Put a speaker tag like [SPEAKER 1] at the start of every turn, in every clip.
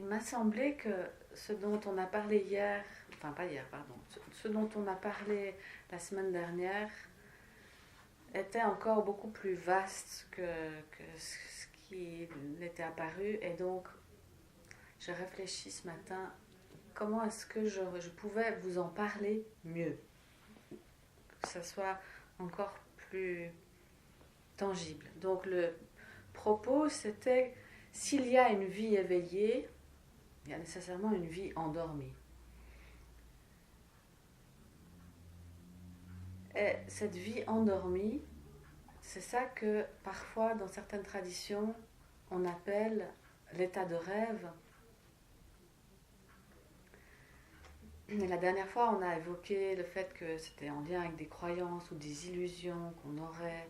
[SPEAKER 1] il m'a semblé que ce dont on a parlé hier, enfin pas hier, pardon, ce dont on a parlé la semaine dernière était encore beaucoup plus vaste que ce qui n'était apparu. Et donc, j'ai réfléchi ce matin, comment est-ce que je pouvais vous en parler mieux, que ça soit encore plus tangible. Donc, le propos, c'était, s'il y a une vie éveillée, il y a nécessairement une vie endormie. Et cette vie endormie, c'est ça que parfois dans certaines traditions on appelle l'état de rêve. Et la dernière fois on a évoqué le fait que c'était en lien avec des croyances ou des illusions qu'on aurait.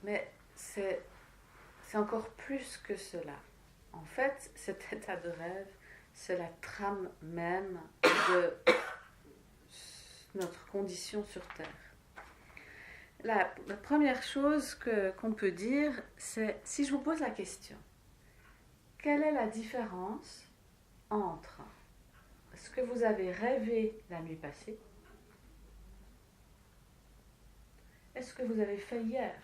[SPEAKER 1] Mais c'est encore plus que cela. En fait, cet état de rêve, c'est la trame même de notre condition sur Terre. La première chose qu'on peut dire, c'est, si je vous pose la question, quelle est la différence entre ce que vous avez rêvé la nuit passée et ce que vous avez fait hier?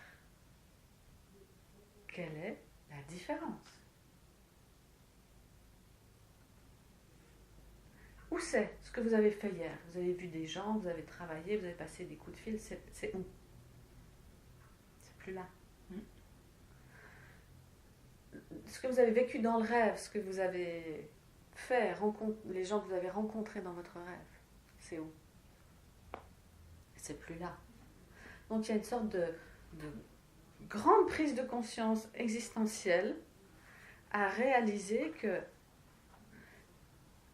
[SPEAKER 1] Quelle est la différence? Où c'est ce que vous avez fait hier? Vous avez vu des gens, vous avez travaillé, vous avez passé des coups de fil, c'est où? C'est plus là. Ce que vous avez vécu dans le rêve, ce que vous avez fait, les gens que vous avez rencontrés dans votre rêve, c'est où? C'est plus là. Donc il y a une sorte de grande prise de conscience existentielle à réaliser que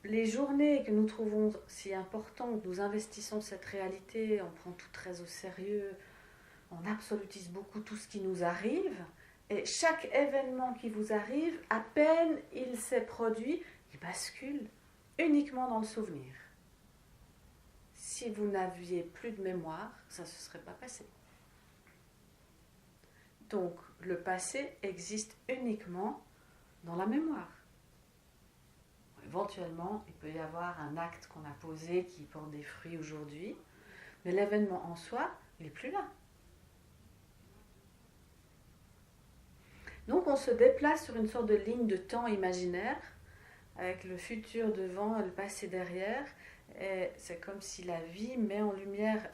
[SPEAKER 1] les journées que nous trouvons si importantes, nous investissons cette réalité, on prend tout très au sérieux, on absolutise beaucoup tout ce qui nous arrive, et chaque événement qui vous arrive, à peine il s'est produit, il bascule uniquement dans le souvenir. Si vous n'aviez plus de mémoire, ça ne se serait pas passé. Donc, le passé existe uniquement dans la mémoire. Éventuellement, il peut y avoir un acte qu'on a posé qui porte des fruits aujourd'hui, mais l'événement en soi, il n'est plus là. Donc, on se déplace sur une sorte de ligne de temps imaginaire, avec le futur devant et le passé derrière, et c'est comme si la vie met en lumière,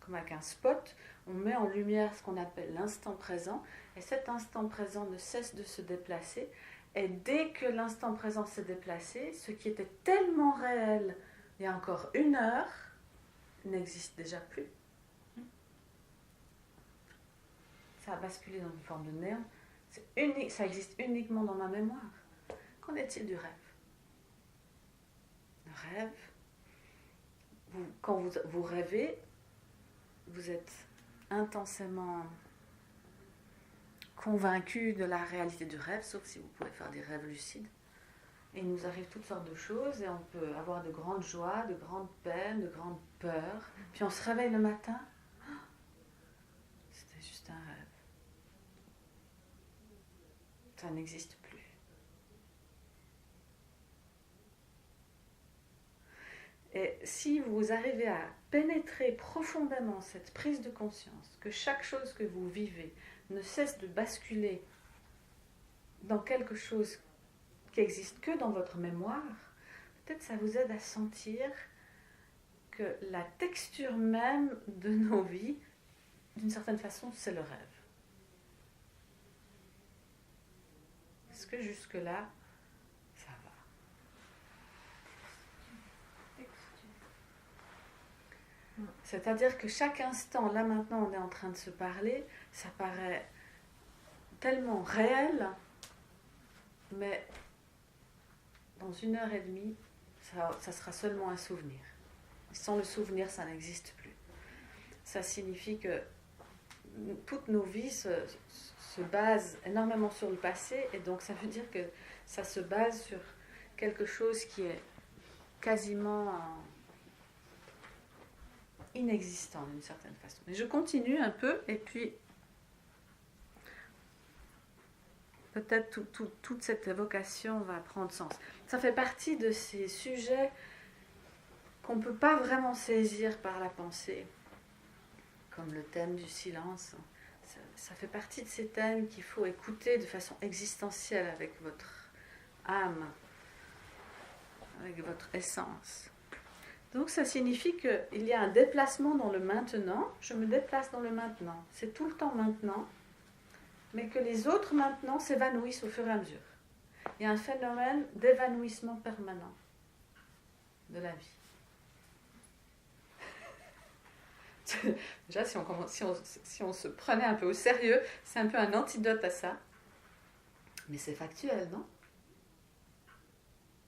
[SPEAKER 1] comme avec un spot, on met en lumière ce qu'on appelle l'instant présent, et cet instant présent ne cesse de se déplacer, et dès que l'instant présent s'est déplacé, ce qui était tellement réel il y a encore 1 heure n'existe déjà plus. Ça a basculé dans une forme de néant. Ça existe uniquement dans ma mémoire. Qu'en est-il du rêve? Le rêve, quand vous rêvez, vous êtes intensément convaincu de la réalité du rêve, sauf si vous pouvez faire des rêves lucides. Et il nous arrive toutes sortes de choses et on peut avoir de grandes joies, de grandes peines, de grandes peurs. Puis on se réveille le matin, c'était juste un rêve. Ça n'existe plus. Et si vous arrivez à pénétrer profondément cette prise de conscience, que chaque chose que vous vivez ne cesse de basculer dans quelque chose qui existe que dans votre mémoire, peut-être ça vous aide à sentir que la texture même de nos vies, d'une certaine façon, c'est le rêve. Est-ce que jusque-là, ça va? C'est-à-dire que chaque instant, là maintenant on est en train de se parler, ça paraît tellement réel, mais dans 1 heure et demie, ça sera seulement un souvenir. Sans le souvenir, ça n'existe plus. Ça signifie que toutes nos vies se basent énormément sur le passé, et donc ça veut dire que ça se base sur quelque chose qui est quasiment inexistant d'une certaine façon. Mais je continue un peu, et puis peut-être toute cette évocation va prendre sens. Ça fait partie de ces sujets qu'on ne peut pas vraiment saisir par la pensée, comme le thème du silence. Ça fait partie de ces thèmes qu'il faut écouter de façon existentielle avec votre âme, avec votre essence. Donc ça signifie qu'il y a un déplacement dans le maintenant. Je me déplace dans le maintenant. C'est tout le temps maintenant, mais que les autres maintenant s'évanouissent au fur et à mesure. Il y a un phénomène d'évanouissement permanent de la vie. Déjà, si on se prenait un peu au sérieux, c'est un peu un antidote à ça. Mais c'est factuel, non?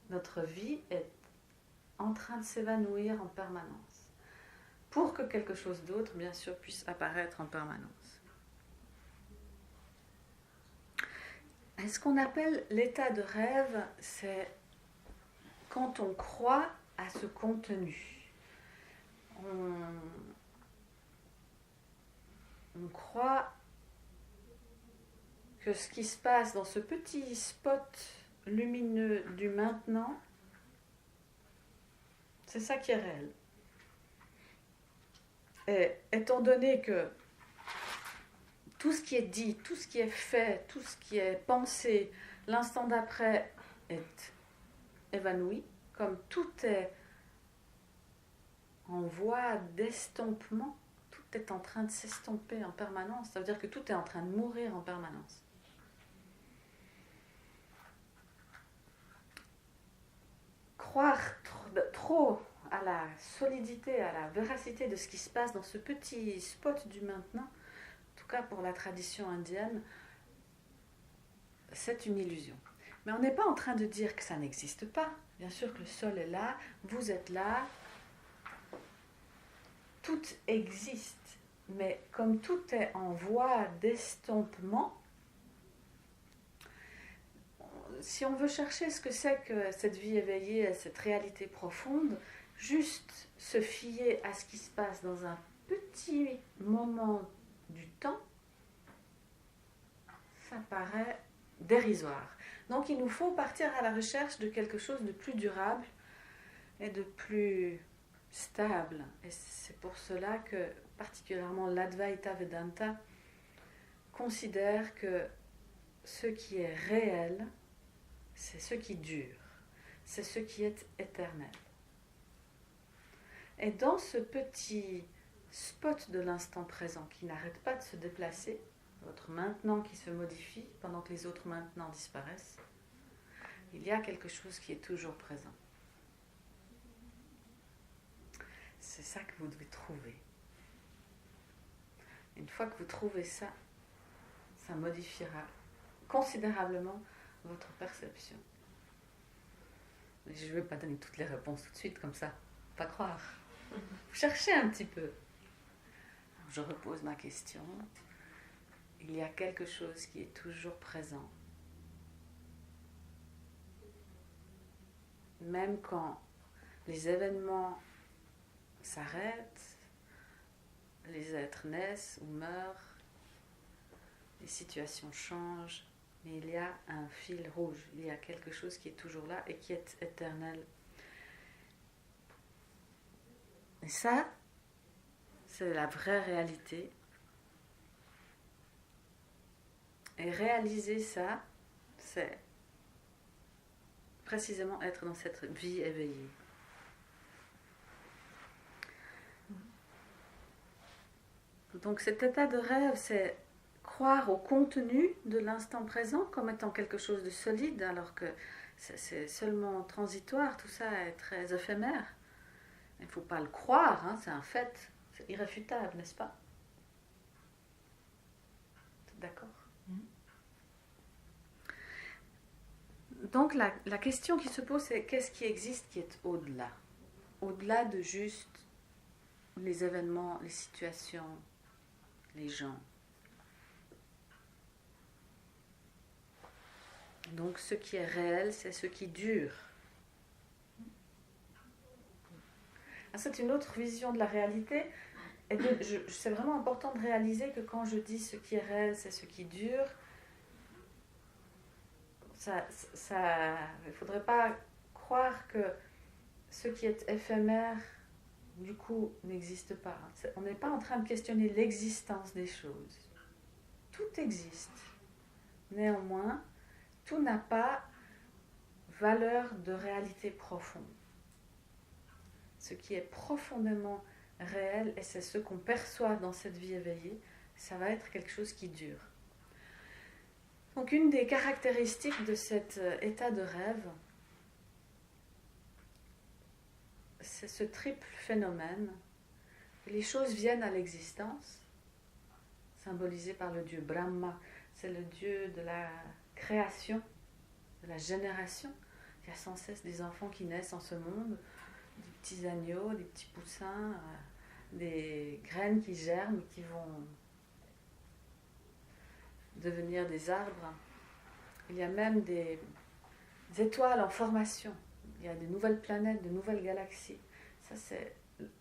[SPEAKER 1] Notre vie est en train de s'évanouir en permanence, pour que quelque chose d'autre, bien sûr, puisse apparaître en permanence. Et ce qu'on appelle l'état de rêve, c'est quand on croit à ce contenu. On croit que ce qui se passe dans ce petit spot lumineux du maintenant, c'est ça qui est réel. Et étant donné que tout ce qui est dit, tout ce qui est fait, tout ce qui est pensé, l'instant d'après est évanoui, comme tout est en voie d'estompement, tout est en train de s'estomper en permanence, ça veut dire que tout est en train de mourir en permanence. Croire trop à la solidité, à la véracité de ce qui se passe dans ce petit spot du maintenant, en tout cas pour la tradition indienne, c'est une illusion. Mais on n'est pas en train de dire que ça n'existe pas. Bien sûr que le sol est là, vous êtes là, tout existe. Mais comme tout est en voie d'estompement, si on veut chercher ce que c'est que cette vie éveillée, cette réalité profonde, juste se fier à ce qui se passe dans un petit moment du temps, ça paraît dérisoire. Donc il nous faut partir à la recherche de quelque chose de plus durable et de plus stable. Et c'est pour cela que particulièrement l'Advaita Vedanta considère que ce qui est réel, c'est ce qui dure, c'est ce qui est éternel. Et dans ce petit spot de l'instant présent qui n'arrête pas de se déplacer, votre maintenant qui se modifie pendant que les autres maintenant disparaissent, il y a quelque chose qui est toujours présent. C'est ça que vous devez trouver. Une fois que vous trouvez ça, ça modifiera considérablement votre perception. Je ne vais pas donner toutes les réponses tout de suite comme ça, pas croire. Vous cherchez un petit peu. Je repose ma question. Il y a quelque chose qui est toujours présent. Même quand les événements s'arrêtent, les êtres naissent ou meurent, les situations changent, mais il y a un fil rouge, il y a quelque chose qui est toujours là et qui est éternel. Et ça, c'est la vraie réalité. Et réaliser ça, c'est précisément être dans cette vie éveillée. Donc cet état de rêve, c'est croire au contenu de l'instant présent comme étant quelque chose de solide, alors que c'est seulement transitoire, tout ça est très éphémère. Il ne faut pas le croire, hein, c'est un fait, c'est irréfutable, n'est-ce pas? D'accord? Donc la question qui se pose, c'est qu'est-ce qui existe qui est au-delà? Au-delà de juste les événements, les situations, les gens. Donc ce qui est réel, c'est ce qui dure. C'est une autre vision de la réalité. Et c'est vraiment important de réaliser que quand je dis ce qui est réel, c'est ce qui dure, il ne faudrait pas croire que ce qui est éphémère, du coup, n'existe pas. On n'est pas en train de questionner l'existence des choses. Tout existe. Néanmoins, tout n'a pas valeur de réalité profonde. Ce qui est profondément réel, et c'est ce qu'on perçoit dans cette vie éveillée, ça va être quelque chose qui dure. Donc une des caractéristiques de cet état de rêve, c'est ce triple phénomène. Les choses viennent à l'existence, symbolisé par le dieu Brahma. C'est le dieu de la création, de la génération. Il y a sans cesse des enfants qui naissent en ce monde, des petits agneaux, des petits poussins, des graines qui germent, qui vont devenir des arbres. Il y a même des étoiles en formation. Il y a des nouvelles planètes, de nouvelles galaxies. Ça, c'est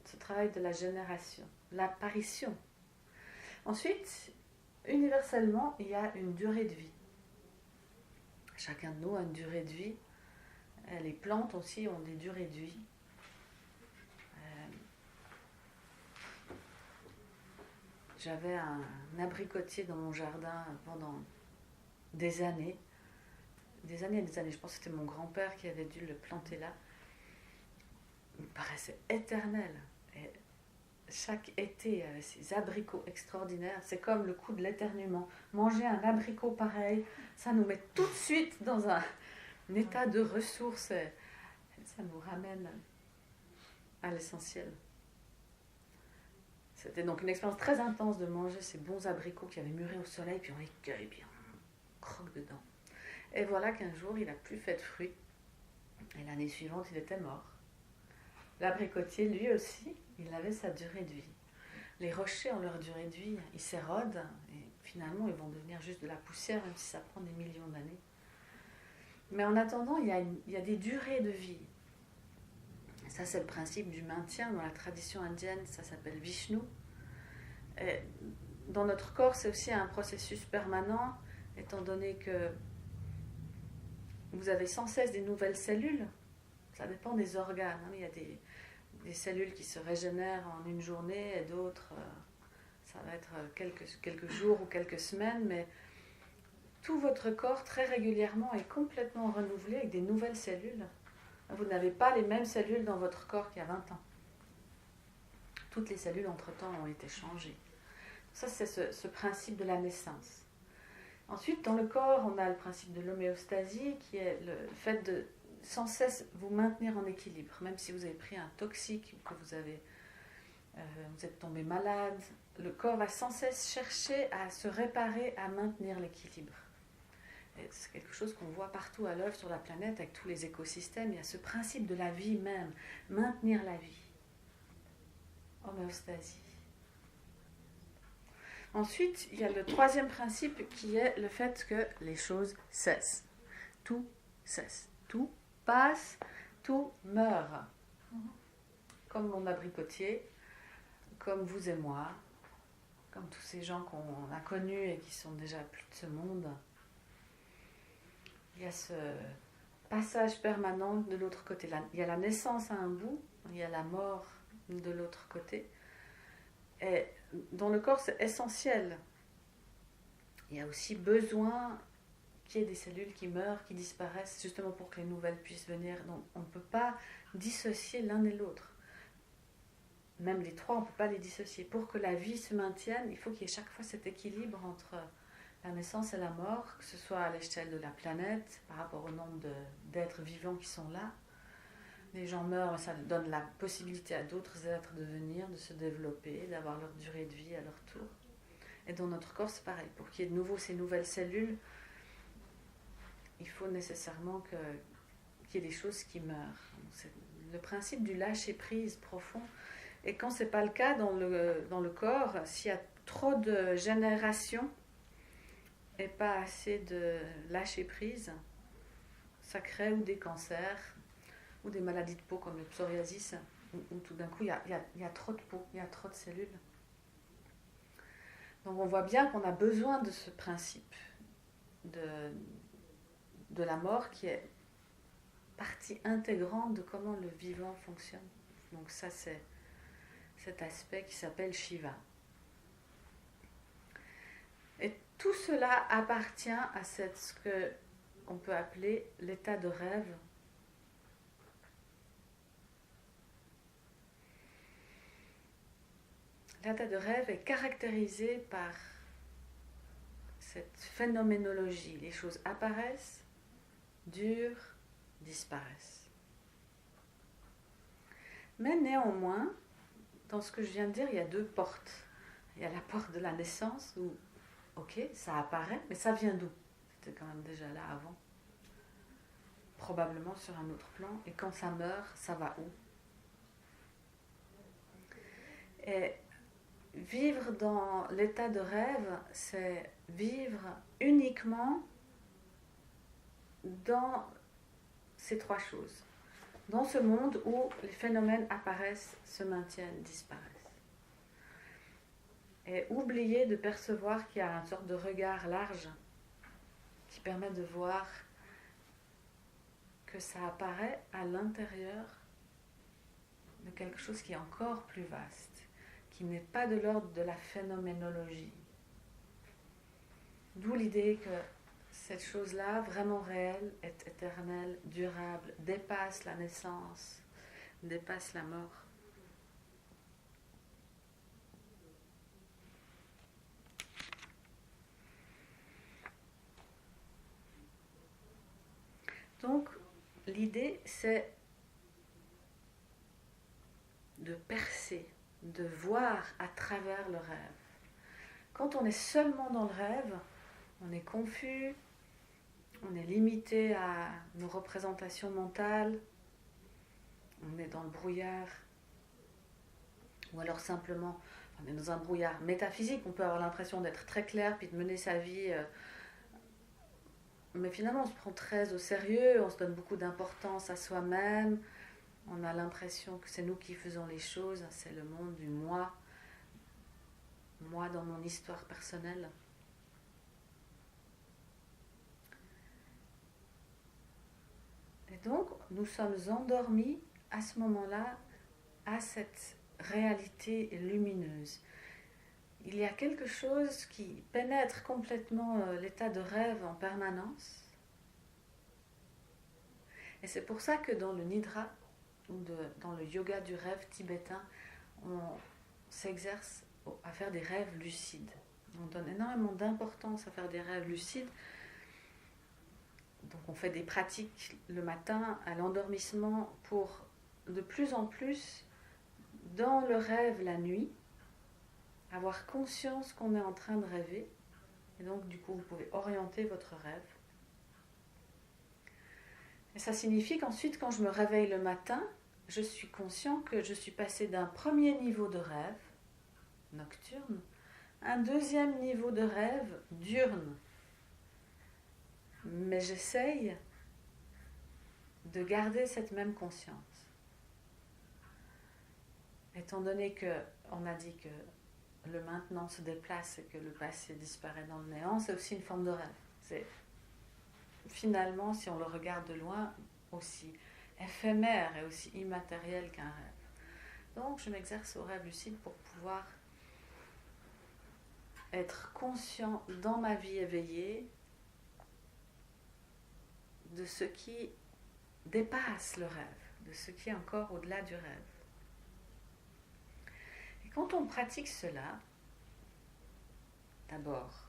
[SPEAKER 1] ce travail de la génération, l'apparition. Ensuite, universellement, il y a une durée de vie. Chacun de nous a une durée de vie. Les plantes aussi ont des durées de vie. J'avais un abricotier dans mon jardin pendant des années. Des années et des années. Je pense que c'était mon grand-père qui avait dû le planter là. Il me paraissait éternel. Et chaque été, il y avait ces abricots extraordinaires. C'est comme le coup de l'éternuement. Manger un abricot pareil, ça nous met tout de suite dans un état de ressources. Et ça nous ramène à l'essentiel. C'était donc une expérience très intense de manger ces bons abricots qui avaient mûri au soleil, puis on les cueille, puis on croque dedans. Et voilà qu'un jour, il n'a plus fait de fruits. Et l'année suivante, il était mort. L'abricotier, lui aussi, il avait sa durée de vie. Les rochers ont leur durée de vie, ils s'érodent, et finalement, ils vont devenir juste de la poussière, même si ça prend des millions d'années. Mais en attendant, il y a des durées de vie. Ça, c'est le principe du maintien. Dans la tradition indienne, ça s'appelle Vishnu. Et dans notre corps, c'est aussi un processus permanent, étant donné que vous avez sans cesse des nouvelles cellules. Ça dépend des organes. Il y a des cellules qui se régénèrent en une journée et d'autres, ça va être quelques jours ou quelques semaines, mais tout votre corps, très régulièrement, est complètement renouvelé avec des nouvelles cellules. Vous n'avez pas les mêmes cellules dans votre corps qu'il y a 20 ans. Toutes les cellules, entre-temps, ont été changées. Ça, c'est ce principe de la naissance. Ensuite, dans le corps, on a le principe de l'homéostasie, qui est le fait de sans cesse vous maintenir en équilibre. Même si vous avez pris un toxique, ou que vous êtes tombé malade, le corps va sans cesse chercher à se réparer, à maintenir l'équilibre. Et c'est quelque chose qu'on voit partout à l'œuvre sur la planète, avec tous les écosystèmes. Il y a ce principe de la vie même, maintenir la vie. Homéostasie. Ensuite, il y a le troisième principe qui est le fait que les choses cessent. Tout cesse. Tout passe, tout meurt. Comme mon abricotier, comme vous et moi, comme tous ces gens qu'on a connus et qui sont déjà plus de ce monde. Il y a ce passage permanent de l'autre côté. Il y a la naissance à un bout, il y a la mort de l'autre côté. Et dans le corps, c'est essentiel. Il y a aussi besoin qu'il y ait des cellules qui meurent, qui disparaissent, justement pour que les nouvelles puissent venir. Donc on ne peut pas dissocier l'un et l'autre. Même les trois, on ne peut pas les dissocier. Pour que la vie se maintienne, il faut qu'il y ait chaque fois cet équilibre entre la naissance et la mort, que ce soit à l'échelle de la planète, par rapport au nombre d'êtres vivants qui sont là. Les gens meurent, ça donne la possibilité à d'autres êtres de venir, de se développer, d'avoir leur durée de vie à leur tour. Et dans notre corps, c'est pareil. Pour qu'il y ait de nouveau ces nouvelles cellules, il faut nécessairement qu'il y ait des choses qui meurent. C'est le principe du lâcher-prise profond. Et quand ce n'est pas le cas dans le corps, s'il y a trop de génération et pas assez de lâcher-prise, ça crée ou des cancers, ou des maladies de peau comme le psoriasis, où tout d'un coup il y a trop de peau, il y a trop de cellules. Donc on voit bien qu'on a besoin de ce principe de la mort qui est partie intégrante de comment le vivant fonctionne. Donc ça, c'est cet aspect qui s'appelle Shiva. Et tout cela appartient à ce qu'on peut appeler l'état de rêve. L'état de rêve est caractérisé par cette phénoménologie. Les choses apparaissent, durent, disparaissent. Mais néanmoins, dans ce que je viens de dire, il y a deux portes. Il y a la porte de la naissance où, ok, ça apparaît, mais ça vient d'où? C'était quand même déjà là avant. Probablement sur un autre plan. Et quand ça meurt, ça va où? Et vivre dans l'état de rêve, c'est vivre uniquement dans ces trois choses. Dans ce monde où les phénomènes apparaissent, se maintiennent, disparaissent. Et oublier de percevoir qu'il y a une sorte de regard large qui permet de voir que ça apparaît à l'intérieur de quelque chose qui est encore plus vaste, qui n'est pas de l'ordre de la phénoménologie. D'où l'idée que cette chose-là, vraiment réelle, est éternelle, durable, dépasse la naissance, dépasse la mort. Donc, l'idée, c'est de percer, de voir à travers le rêve. Quand on est seulement dans le rêve, on est confus, on est limité à nos représentations mentales, on est dans le brouillard, ou alors simplement, on est dans un brouillard métaphysique, on peut avoir l'impression d'être très clair, puis de mener sa vie, mais finalement on se prend très au sérieux, on se donne beaucoup d'importance à soi-même, on a l'impression que c'est nous qui faisons les choses, c'est le monde du moi dans mon histoire personnelle. Et donc, nous sommes endormis à ce moment-là à cette réalité lumineuse. Il y a quelque chose qui pénètre complètement l'état de rêve en permanence. Et c'est pour ça que dans le Nidra, ou dans le yoga du rêve tibétain, on s'exerce à faire des rêves lucides. On donne énormément d'importance à faire des rêves lucides. Donc on fait des pratiques le matin à l'endormissement pour de plus en plus, dans le rêve la nuit, avoir conscience qu'on est en train de rêver. Et donc du coup vous pouvez orienter votre rêve. Et ça signifie qu'ensuite quand je me réveille le matin, je suis conscient que je suis passé d'un premier niveau de rêve, nocturne, à un deuxième niveau de rêve, diurne. Mais j'essaye de garder cette même conscience. Étant donné qu'on a dit que le maintenant se déplace et que le passé disparaît dans le néant, c'est aussi une forme de rêve. C'est finalement, si on le regarde de loin, aussi éphémère et aussi immatériel qu'un rêve. Donc je m'exerce au rêve lucide pour pouvoir être conscient dans ma vie éveillée de ce qui dépasse le rêve, de ce qui est encore au-delà du rêve. Et quand on pratique cela, d'abord,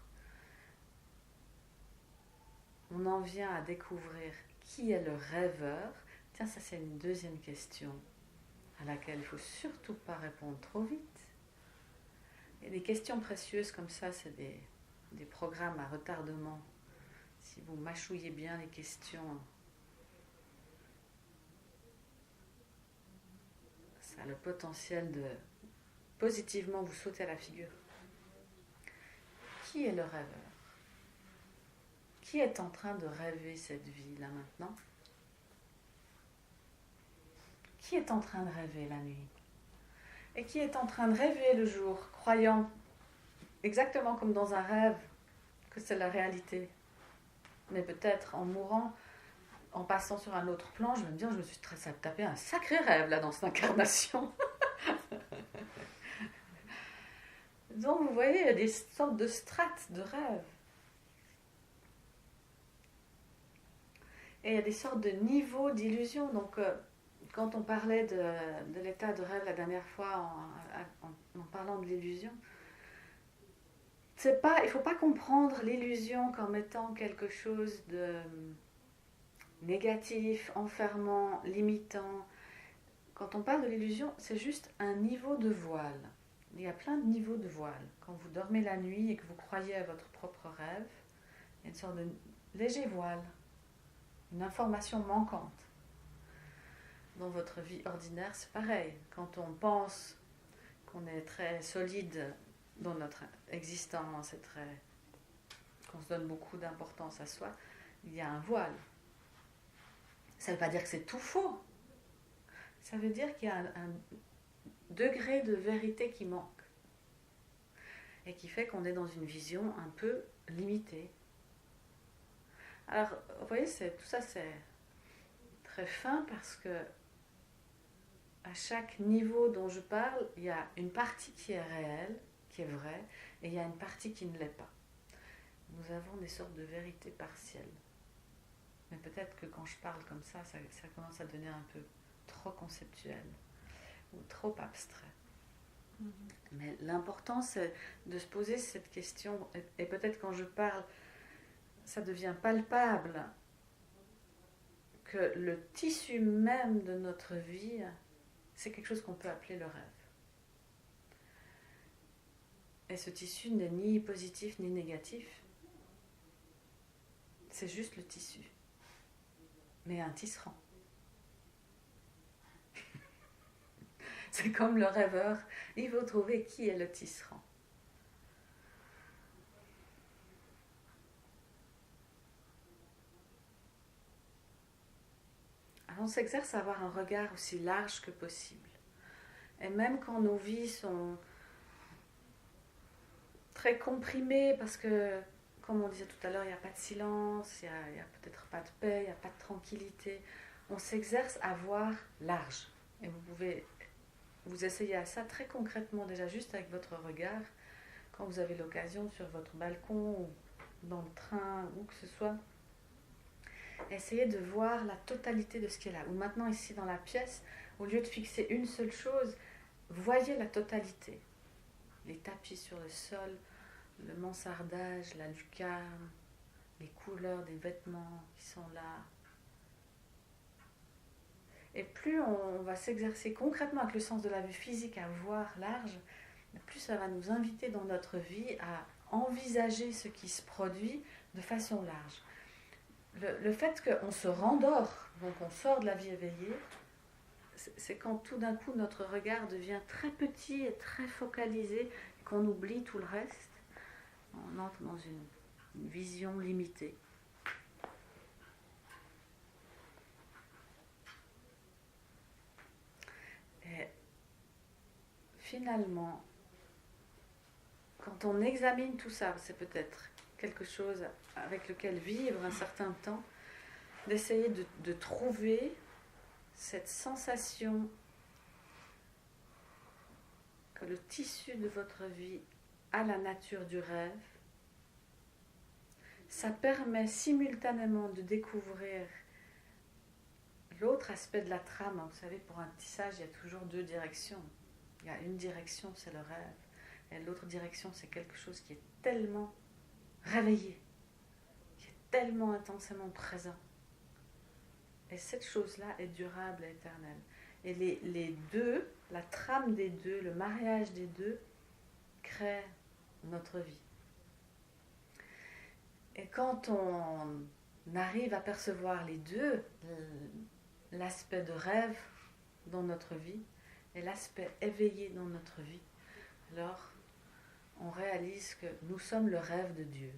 [SPEAKER 1] on en vient à découvrir qui est le rêveur. Tiens, ça c'est une deuxième question à laquelle il ne faut surtout pas répondre trop vite. Et des questions précieuses comme ça, c'est des programmes à retardement. Si vous mâchouillez bien les questions, ça a le potentiel de positivement vous sauter à la figure. Qui est le rêveur? Qui est en train de rêver cette vie là maintenant? Qui est en train de rêver la nuit? Et qui est en train de rêver le jour, croyant exactement comme dans un rêve que c'est la réalité? Mais peut-être en mourant, en passant sur un autre plan, je vais me dire, je me suis tapé un sacré rêve là dans cette incarnation. Donc vous voyez, il y a des sortes de strates de rêves. Et il y a des sortes de niveaux d'illusion. Donc quand on parlait de l'état de rêve la dernière fois en parlant de l'illusion, il ne faut pas comprendre l'illusion comme étant quelque chose de négatif, enfermant, limitant. Quand on parle de l'illusion, c'est juste un niveau de voile. Il y a plein de niveaux de voile. Quand vous dormez la nuit et que vous croyez à votre propre rêve, il y a une sorte de léger voile, une information manquante. Dans votre vie ordinaire, c'est pareil. Quand on pense qu'on est très solide dans notre existence, qu'on se donne beaucoup d'importance à soi, il y a un voile. Ça ne veut pas dire que c'est tout faux. Ça veut dire qu'il y a un degré de vérité qui manque. Et qui fait qu'on est dans une vision un peu limitée. Alors, vous voyez, tout ça c'est très fin parce que à chaque niveau dont je parle, il y a une partie qui est réelle, qui est vraie, et il y a une partie qui ne l'est pas. Nous avons des sortes de vérités partielles. Mais peut-être que quand je parle comme ça commence à devenir un peu trop conceptuel ou trop abstrait. Mais l'important, c'est de se poser cette question, et peut-être quand je parle, ça devient palpable, que le tissu même de notre vie, c'est quelque chose qu'on peut appeler le rêve. Et ce tissu n'est ni positif ni négatif, c'est juste le tissu, mais un tisserand. C'est comme le rêveur, il faut trouver qui est le tisserand. Alors on s'exerce à avoir un regard aussi large que possible. Et même quand nos vies sont très comprimées, parce que, comme on disait tout à l'heure, il n'y a pas de silence, il n'y a peut-être pas de paix, il n'y a pas de tranquillité, on s'exerce à voir large. Et vous pouvez vous essayer à ça très concrètement, déjà juste avec votre regard, quand vous avez l'occasion sur votre balcon ou dans le train, où que ce soit. Essayez de voir la totalité de ce qui est là. Ou maintenant ici dans la pièce, au lieu de fixer une seule chose, voyez la totalité. Les tapis sur le sol, le mansardage, la lucarne, les couleurs des vêtements qui sont là. Et plus on va s'exercer concrètement avec le sens de la vue physique à voir large, plus ça va nous inviter dans notre vie à envisager ce qui se produit de façon large. Le fait qu'on se rendort, donc on sort de la vie éveillée, c'est quand tout d'un coup notre regard devient très petit et très focalisé, qu'on oublie tout le reste, on entre dans une vision limitée. Et finalement, quand on examine tout ça, c'est peut-être quelque chose avec lequel vivre un certain temps, d'essayer de trouver cette sensation que le tissu de votre vie a la nature du rêve. Ça permet simultanément de découvrir l'autre aspect de la trame. Vous savez, pour un tissage, il y a toujours deux directions. Il y a une direction, c'est le rêve. Et l'autre direction, c'est quelque chose qui est tellement réveillé, qui est tellement intensément présent. Et cette chose-là est durable et éternelle. Et les deux, la trame des deux, le mariage des deux, crée notre vie. Et quand on arrive à percevoir les deux, l'aspect de rêve dans notre vie et l'aspect éveillé dans notre vie, alors on réalise que nous sommes le rêve de Dieu.